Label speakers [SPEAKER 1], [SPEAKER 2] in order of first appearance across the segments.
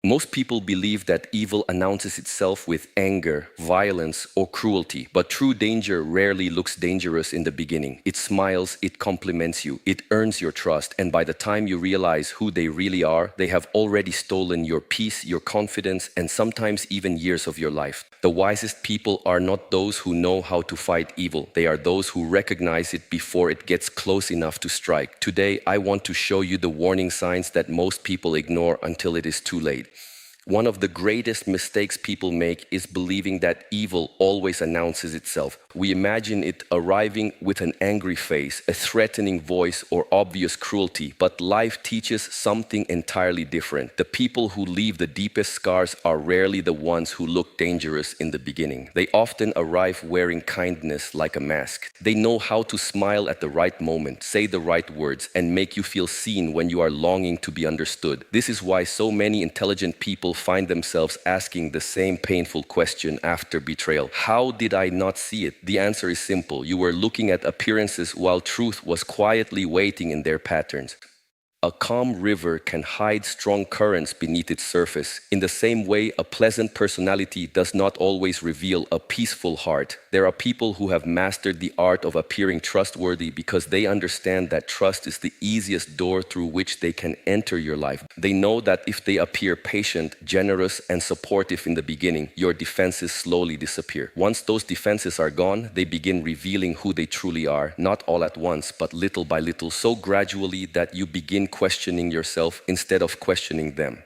[SPEAKER 1] Most people believe that evil announces itself with anger, violence, or cruelty, but true danger rarely looks dangerous in the beginning. It smiles, it compliments you, it earns your trust, and by the time you realize who they really are, they have already stolen your peace, your confidence, and sometimes even years of your life. The wisest people are not those who know how to fight evil. They are those who recognize it before it gets close enough to strike. Today, I want to show you the warning signs that most people ignore until it is too late. One of the greatest mistakes people make is believing that evil always announces itself. We imagine it arriving with an angry face, a threatening voice, or obvious cruelty, but life teaches something entirely different. The people who leave the deepest scars are rarely the ones who look dangerous in the beginning. They often arrive wearing kindness like a mask. They know how to smile at the right moment, say the right words, and make you feel seen when you are longing to be understood. This is why so many intelligent people find themselves asking the same painful question after betrayal. How did I not see it? The answer is simple. You were looking at appearances while truth was quietly waiting in their patterns. A calm river can hide strong currents beneath its surface. In the same way, a pleasant personality does not always reveal a peaceful heart. There are people who have mastered the art of appearing trustworthy because they understand that trust is the easiest door through which they can enter your life. They know that if they appear patient, generous, and supportive in the beginning, your defenses slowly disappear. Once those defenses are gone, they begin revealing who they truly are, not all at once, but little by little, so gradually that you begin questioning yourself instead of questioning them.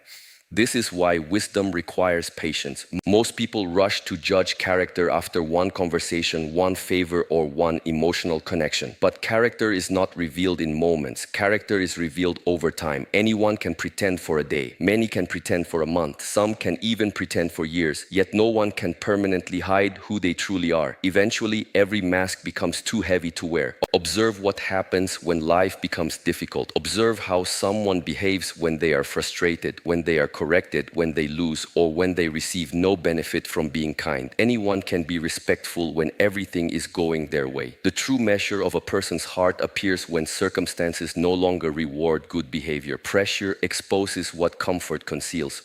[SPEAKER 1] This is why wisdom requires patience. Most people rush to judge character after one conversation, one favor, or one emotional connection. But character is not revealed in moments. Character is revealed over time. Anyone can pretend for a day. Many can pretend for a month. Some can even pretend for years. Yet no one can permanently hide who they truly are. Eventually, every mask becomes too heavy to wear. Observe what happens when life becomes difficult. Observe how someone behaves when they are frustrated, when they are corrected, when they lose, or when they receive no benefit from being kind. Anyone can be respectful when everything is going their way. The true measure of a person's heart appears when circumstances no longer reward good behavior. Pressure exposes what comfort conceals.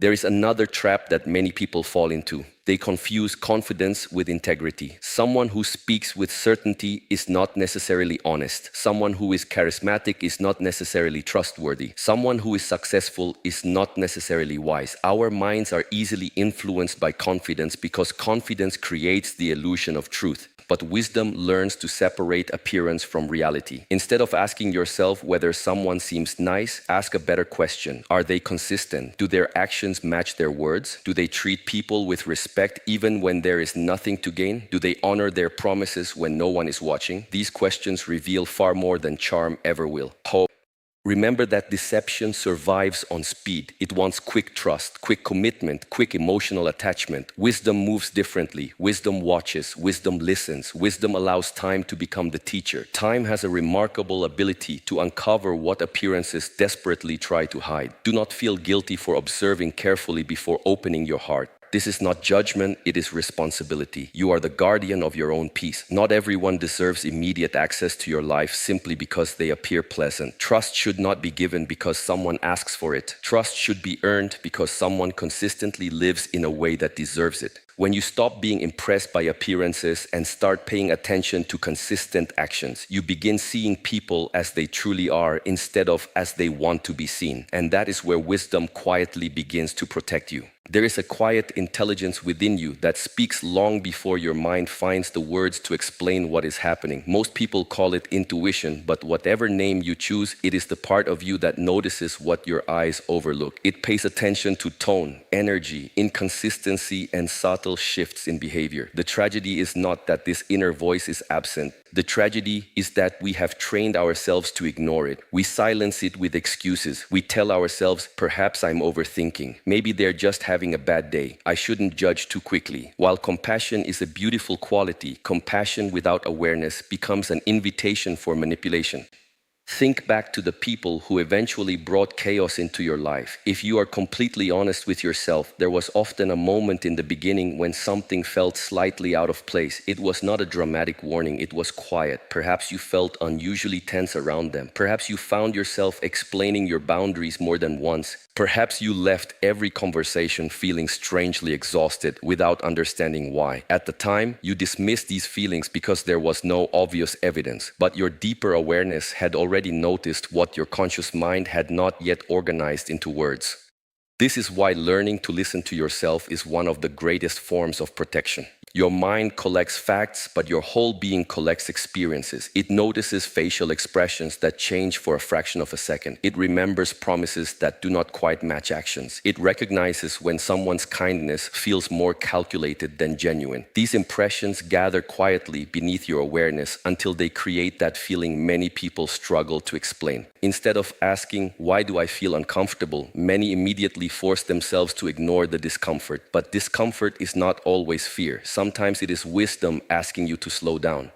[SPEAKER 1] There is another trap that many people fall into. They confuse confidence with integrity. Someone who speaks with certainty is not necessarily honest. Someone who is charismatic is not necessarily trustworthy. Someone who is successful is not necessarily wise. Our minds are easily influenced by confidence because confidence creates the illusion of truth. But wisdom learns to separate appearance from reality. Instead of asking yourself whether someone seems nice, ask a better question. Are they consistent? Do their actions match their words? Do they treat people with respect even when there is nothing to gain? Do they honor their promises when no one is watching? These questions reveal far more than charm ever will. Remember that deception survives on speed. It wants quick trust, quick commitment, quick emotional attachment. Wisdom moves differently. Wisdom watches. Wisdom listens. Wisdom allows time to become the teacher. Time has a remarkable ability to uncover what appearances desperately try to hide. Do not feel guilty for observing carefully before opening your heart. This is not judgment, it is responsibility. You are the guardian of your own peace. Not everyone deserves immediate access to your life simply because they appear pleasant. Trust should not be given because someone asks for it. Trust should be earned because someone consistently lives in a way that deserves it. When you stop being impressed by appearances and start paying attention to consistent actions, you begin seeing people as they truly are instead of as they want to be seen. And that is where wisdom quietly begins to protect you. There is a quiet intelligence within you that speaks long before your mind finds the words to explain what is happening. Most people call it intuition, but whatever name you choose, it is the part of you that notices what your eyes overlook. It pays attention to tone, energy, inconsistency, and subtle shifts in behavior. The tragedy is not that this inner voice is absent. The tragedy is that we have trained ourselves to ignore it. We silence it with excuses. We tell ourselves, perhaps I'm overthinking. Maybe they're just having a bad day. I shouldn't judge too quickly. While compassion is a beautiful quality, compassion without awareness becomes an invitation for manipulation. Think back to the people who eventually brought chaos into your life. If you are completely honest with yourself, there was often a moment in the beginning when something felt slightly out of place. It was not a dramatic warning, it was quiet. Perhaps you felt unusually tense around them. Perhaps you found yourself explaining your boundaries more than once. Perhaps you left every conversation feeling strangely exhausted without understanding why. At the time, you dismissed these feelings because there was no obvious evidence, but your deeper awareness had already noticed what your conscious mind had not yet organized into words. This is why learning to listen to yourself is one of the greatest forms of protection. Your mind collects facts, but your whole being collects experiences. It notices facial expressions that change for a fraction of a second. It remembers promises that do not quite match actions. It recognizes when someone's kindness feels more calculated than genuine. These impressions gather quietly beneath your awareness until they create that feeling many people struggle to explain. Instead of asking, "Why do I feel uncomfortable?" many immediately force themselves to ignore the discomfort. But discomfort is not always fear. Sometimes it is wisdom asking you to slow down.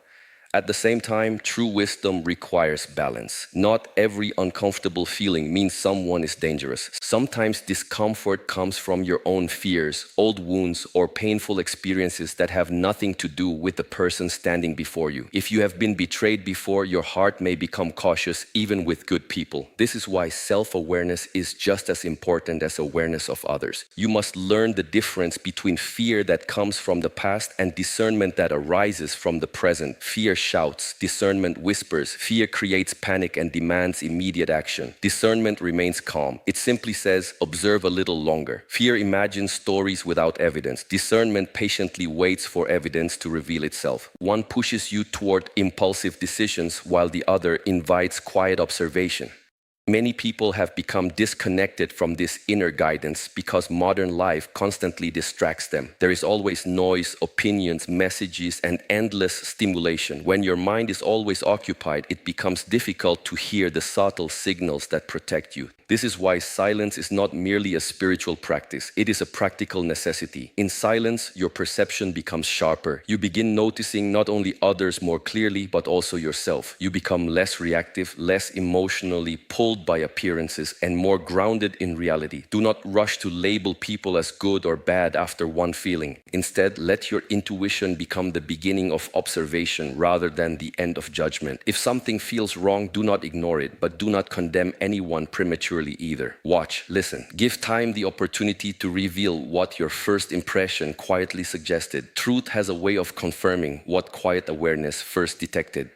[SPEAKER 1] At the same time, true wisdom requires balance. Not every uncomfortable feeling means someone is dangerous. Sometimes discomfort comes from your own fears, old wounds, or painful experiences that have nothing to do with the person standing before you. If you have been betrayed before, your heart may become cautious even with good people. This is why self-awareness is just as important as awareness of others. You must learn the difference between fear that comes from the past and discernment that arises from the present. Fear shouts, discernment whispers. Fear creates panic and demands immediate action. Discernment remains calm. It simply says, observe a little longer. Fear imagines stories without evidence. Discernment patiently waits for evidence to reveal itself. One pushes you toward impulsive decisions while the other invites quiet observation. Many people have become disconnected from this inner guidance because modern life constantly distracts them. There is always noise, opinions, messages, and endless stimulation. When your mind is always occupied, it becomes difficult to hear the subtle signals that protect you. This is why silence is not merely a spiritual practice, it is a practical necessity. In silence, your perception becomes sharper. You begin noticing not only others more clearly, but also yourself. You become less reactive, less emotionally pulled by appearances, and more grounded in reality. Do not rush to label people as good or bad after one feeling. Instead, let your intuition become the beginning of observation rather than the end of judgment. If something feels wrong, do not ignore it, but do not condemn anyone prematurely either. Watch, listen. Give time the opportunity to reveal what your first impression quietly suggested. Truth has a way of confirming what quiet awareness first detected.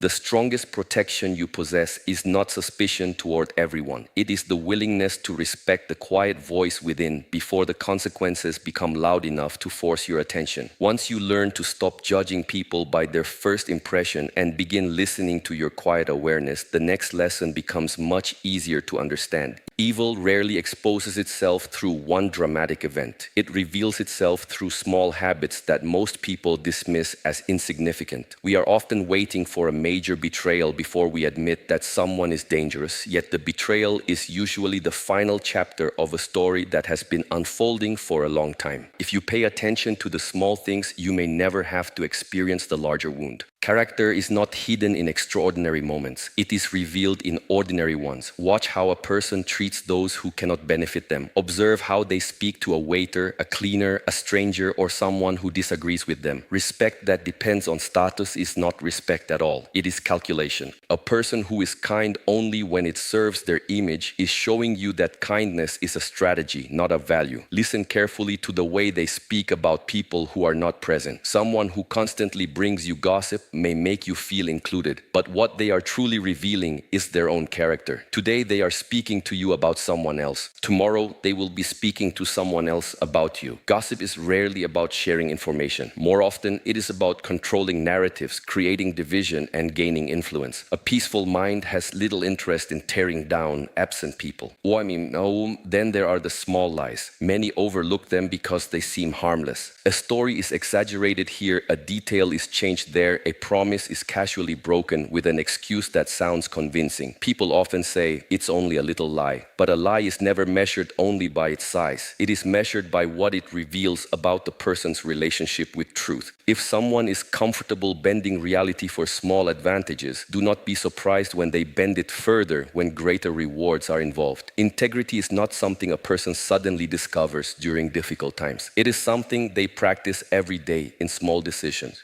[SPEAKER 1] The strongest protection you possess is not suspicion toward everyone. It is the willingness to respect the quiet voice within before the consequences become loud enough to force your attention. Once you learn to stop judging people by their first impression and begin listening to your quiet awareness, the next lesson becomes much easier to understand. Evil rarely exposes itself through one dramatic event. It reveals itself through small habits that most people dismiss as insignificant. We are often waiting for a major betrayal before we admit that someone is dangerous, yet the betrayal is usually the final chapter of a story that has been unfolding for a long time. If you pay attention to the small things, you may never have to experience the larger wound. Character is not hidden in extraordinary moments. It is revealed in ordinary ones. Watch how a person treats those who cannot benefit them. Observe how they speak to a waiter, a cleaner, a stranger, or someone who disagrees with them. Respect that depends on status is not respect at all. It is calculation. A person who is kind only when it serves their image is showing you that kindness is a strategy, not a value. Listen carefully to the way they speak about people who are not present. Someone who constantly brings you gossip may make you feel included, but what they are truly revealing is their own character. Today they are speaking to you about someone else. Tomorrow they will be speaking to someone else about you. Gossip is rarely about sharing information. More often it is about controlling narratives, creating division, and gaining influence. A peaceful mind has little interest in tearing down absent people. Then there are the small lies. Many overlook them because they seem harmless. A story is exaggerated here, a detail is changed there, a promise is casually broken with an excuse that sounds convincing. People often say, it's only a little lie. But a lie is never measured only by its size. It is measured by what it reveals about the person's relationship with truth. If someone is comfortable bending reality for small advantages, do not be surprised when they bend it further when greater rewards are involved. Integrity is not something a person suddenly discovers during difficult times. It is something they practice every day in small decisions.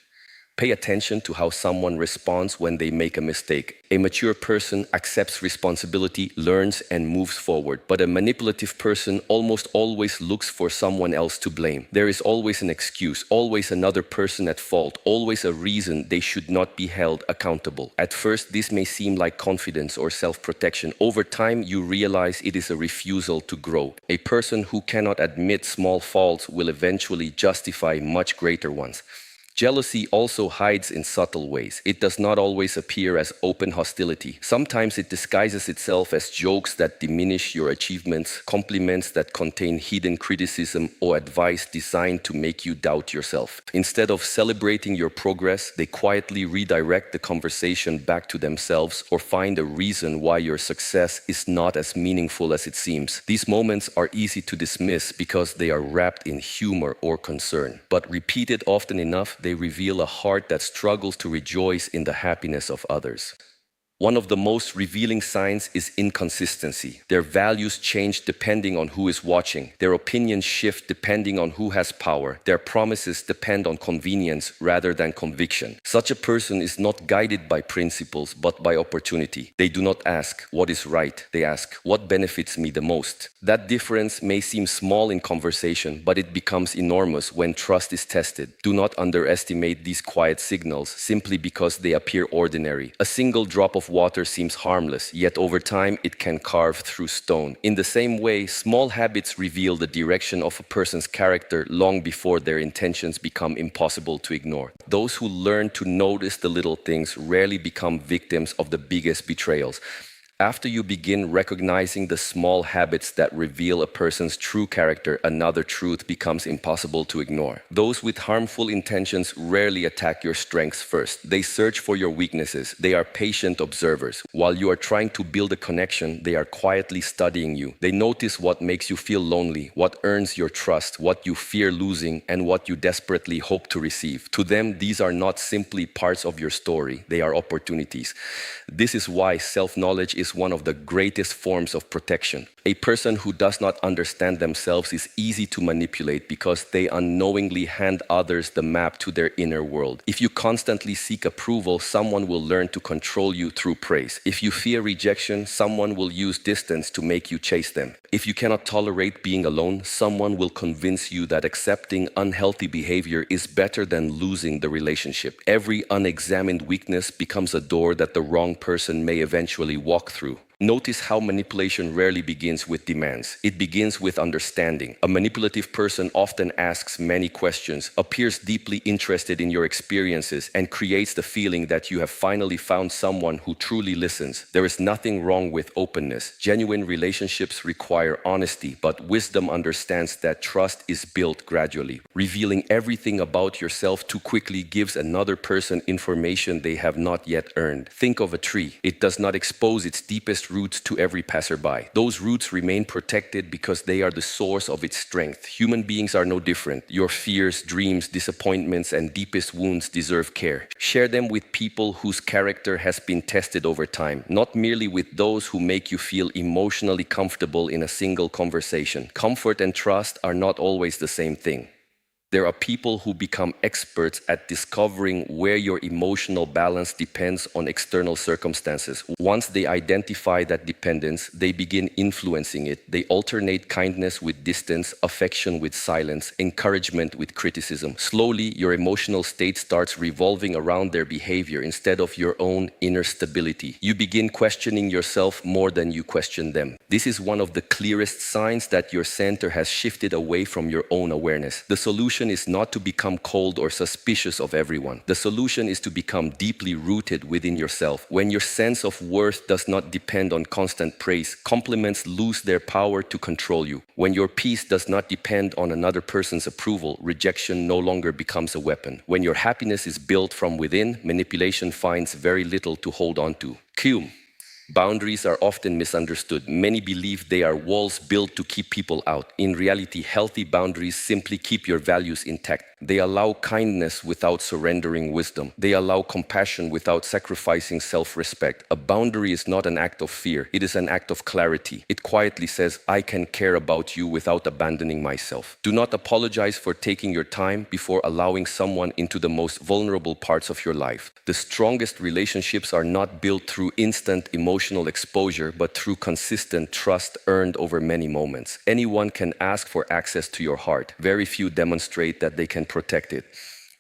[SPEAKER 1] Pay attention to how someone responds when they make a mistake. A mature person accepts responsibility, learns, and moves forward. But a manipulative person almost always looks for someone else to blame. There is always an excuse, always another person at fault, always a reason they should not be held accountable. At first, this may seem like confidence or self-protection. Over time, you realize it is a refusal to grow. A person who cannot admit small faults will eventually justify much greater ones. Jealousy also hides in subtle ways. It does not always appear as open hostility. Sometimes it disguises itself as jokes that diminish your achievements, compliments that contain hidden criticism, or advice designed to make you doubt yourself. Instead of celebrating your progress, they quietly redirect the conversation back to themselves or find a reason why your success is not as meaningful as it seems. These moments are easy to dismiss because they are wrapped in humor or concern. But repeated often enough, they reveal a heart that struggles to rejoice in the happiness of others. One of the most revealing signs is inconsistency. Their values change depending on who is watching. Their opinions shift depending on who has power. Their promises depend on convenience rather than conviction. Such a person is not guided by principles but by opportunity. They do not ask what is right. They ask what benefits me the most. That difference may seem small in conversation, but it becomes enormous when trust is tested. Do not underestimate these quiet signals simply because they appear ordinary. A single drop of water seems harmless, yet over time it can carve through stone. In the same way, small habits reveal the direction of a person's character long before their intentions become impossible to ignore. Those who learn to notice the little things rarely become victims of the biggest betrayals. After you begin recognizing the small habits that reveal a person's true character, another truth becomes impossible to ignore. Those with harmful intentions rarely attack your strengths first. They search for your weaknesses. They are patient observers. While you are trying to build a connection, they are quietly studying you. They notice what makes you feel lonely, what earns your trust, what you fear losing, and what you desperately hope to receive. To them, these are not simply parts of your story. They are opportunities. This is why self-knowledge is one of the greatest forms of protection. A person who does not understand themselves is easy to manipulate because they unknowingly hand others the map to their inner world. If you constantly seek approval, someone will learn to control you through praise. If you fear rejection, someone will use distance to make you chase them. If you cannot tolerate being alone, someone will convince you that accepting unhealthy behavior is better than losing the relationship. Every unexamined weakness becomes a door that the wrong person may eventually walk through. Notice how manipulation rarely begins with demands. It begins with understanding. A manipulative person often asks many questions, appears deeply interested in your experiences, and creates the feeling that you have finally found someone who truly listens. There is nothing wrong with openness. Genuine relationships require honesty, but wisdom understands that trust is built gradually. Revealing everything about yourself too quickly gives another person information they have not yet earned. Think of a tree. It does not expose its deepest roots to every passerby. Those roots remain protected because they are the source of its strength. Human beings are no different. Your fears, dreams, disappointments, and deepest wounds deserve care. Share them with people whose character has been tested over time, not merely with those who make you feel emotionally comfortable in a single conversation. Comfort and trust are not always the same thing. There are people who become experts at discovering where your emotional balance depends on external circumstances. Once they identify that dependence, they begin influencing it. They alternate kindness with distance, affection with silence, encouragement with criticism. Slowly, your emotional state starts revolving around their behavior instead of your own inner stability. You begin questioning yourself more than you question them. This is one of the clearest signs that your center has shifted away from your own awareness. The solution solution is not to become cold or suspicious of everyone. The solution is to become deeply rooted within yourself. When your sense of worth does not depend on constant praise, compliments lose their power to control you. When your peace does not depend on another person's approval, rejection no longer becomes a weapon. When your happiness is built from within, manipulation finds very little to hold on to. Q. Boundaries are often misunderstood. Many believe they are walls built to keep people out. In reality, healthy boundaries simply keep your values intact. They allow kindness without surrendering wisdom. They allow compassion without sacrificing self-respect. A boundary is not an act of fear. It is an act of clarity. It quietly says, I can care about you without abandoning myself. Do not apologize for taking your time before allowing someone into the most vulnerable parts of your life. The strongest relationships are not built through instant emotional exposure, but through consistent trust earned over many moments. Anyone can ask for access to your heart. Very few demonstrate that they can protect it.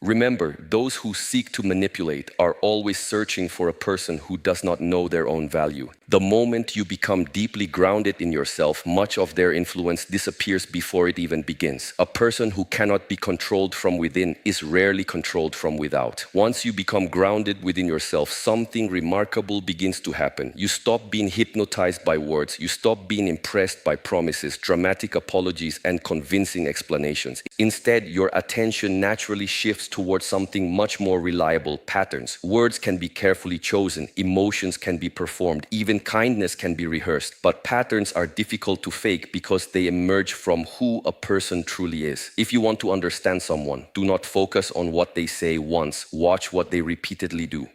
[SPEAKER 1] Remember, those who seek to manipulate are always searching for a person who does not know their own value. The moment you become deeply grounded in yourself, much of their influence disappears before it even begins. A person who cannot be controlled from within is rarely controlled from without. Once you become grounded within yourself, something remarkable begins to happen. You stop being hypnotized by words. You stop being impressed by promises, dramatic apologies, and convincing explanations. Instead, your attention naturally shifts towards something much more reliable: patterns. Words can be carefully chosen, emotions can be performed, even kindness can be rehearsed. But patterns are difficult to fake because they emerge from who a person truly is. If you want to understand someone, do not focus on what they say once, watch what they repeatedly do.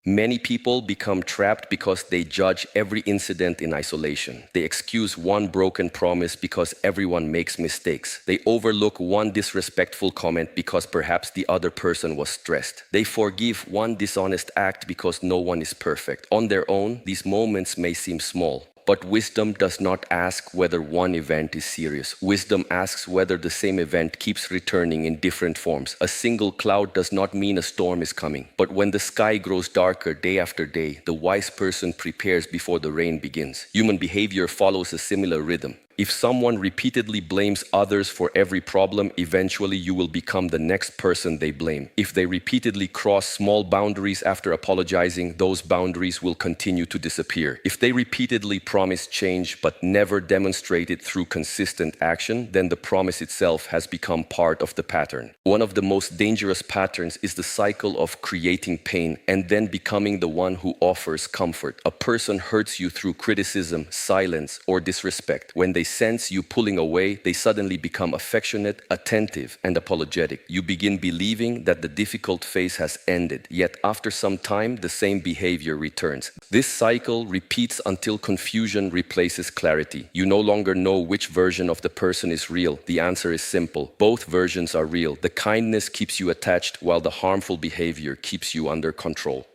[SPEAKER 1] Many people become trapped because they judge every incident in isolation. They excuse one broken promise because everyone makes mistakes. They overlook one disrespectful comment because perhaps the other person was stressed. They forgive one dishonest act because no one is perfect. On their own, these moments may seem small. But wisdom does not ask whether one event is serious. Wisdom asks whether the same event keeps returning in different forms. A single cloud does not mean a storm is coming. But when the sky grows darker day after day, the wise person prepares before the rain begins. Human behavior follows a similar rhythm. If someone repeatedly blames others for every problem, eventually you will become the next person they blame. If they repeatedly cross small boundaries after apologizing, those boundaries will continue to disappear. If they repeatedly promise change but never demonstrate it through consistent action, then the promise itself has become part of the pattern. One of the most dangerous patterns is the cycle of creating pain and then becoming the one who offers comfort. A person hurts you through criticism, silence, or disrespect. When they sense you pulling away, they suddenly become affectionate, attentive, and apologetic. You begin believing that the difficult phase has ended, yet after some time, the same behavior returns. This cycle repeats until confusion replaces clarity. You no longer know which version of the person is real. The answer is simple. Both versions are real. The kindness keeps you attached, while the harmful behavior keeps you under control.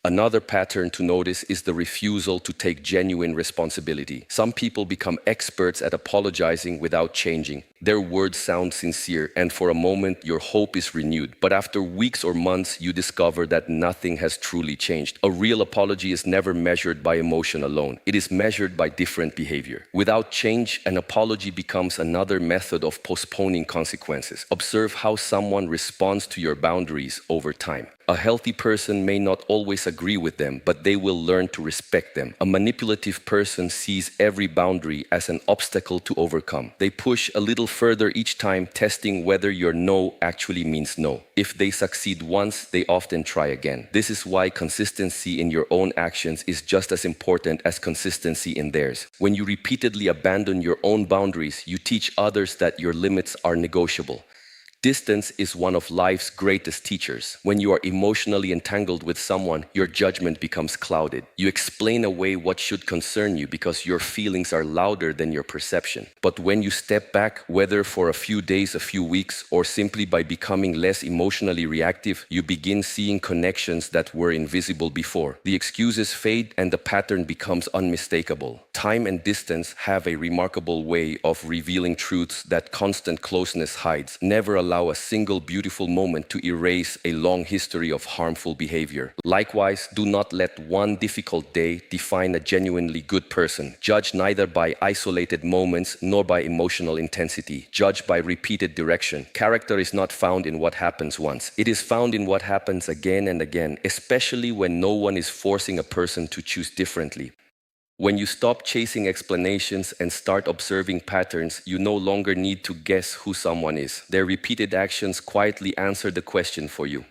[SPEAKER 1] Another pattern to notice is the refusal to take genuine responsibility. Some people become experts at apologizing without changing. Their words sound sincere, and for a moment your hope is renewed. But after weeks or months, you discover that nothing has truly changed. A real apology is never measured by emotion alone. It is measured by different behavior. Without change, an apology becomes another method of postponing consequences. Observe how someone responds to your boundaries over time. A healthy person may not always agree with them, but they will learn to respect them. A manipulative person sees every boundary as an obstacle to overcome. They push a little further each time, testing whether your no actually means no. If they succeed once, they often try again. This is why consistency in your own actions is just as important as consistency in theirs. When you repeatedly abandon your own boundaries, you teach others that your limits are negotiable. Distance is one of life's greatest teachers. When you are emotionally entangled with someone, your judgment becomes clouded. You explain away what should concern you because your feelings are louder than your perception. But when you step back, whether for a few days, a few weeks, or simply by becoming less emotionally reactive, you begin seeing connections that were invisible before. The excuses fade and the pattern becomes unmistakable. Time and distance have a remarkable way of revealing truths that constant closeness hides. Never allow allow a single beautiful moment to erase a long history of harmful behavior. Likewise, do not let one difficult day define a genuinely good person. Judge neither by isolated moments nor by emotional intensity. Judge by repeated direction. Character is not found in what happens once. It is found in what happens again and again, especially when no one is forcing a person to choose differently. When you stop chasing explanations and start observing patterns, you no longer need to guess who someone is. Their repeated actions quietly answer the question for you.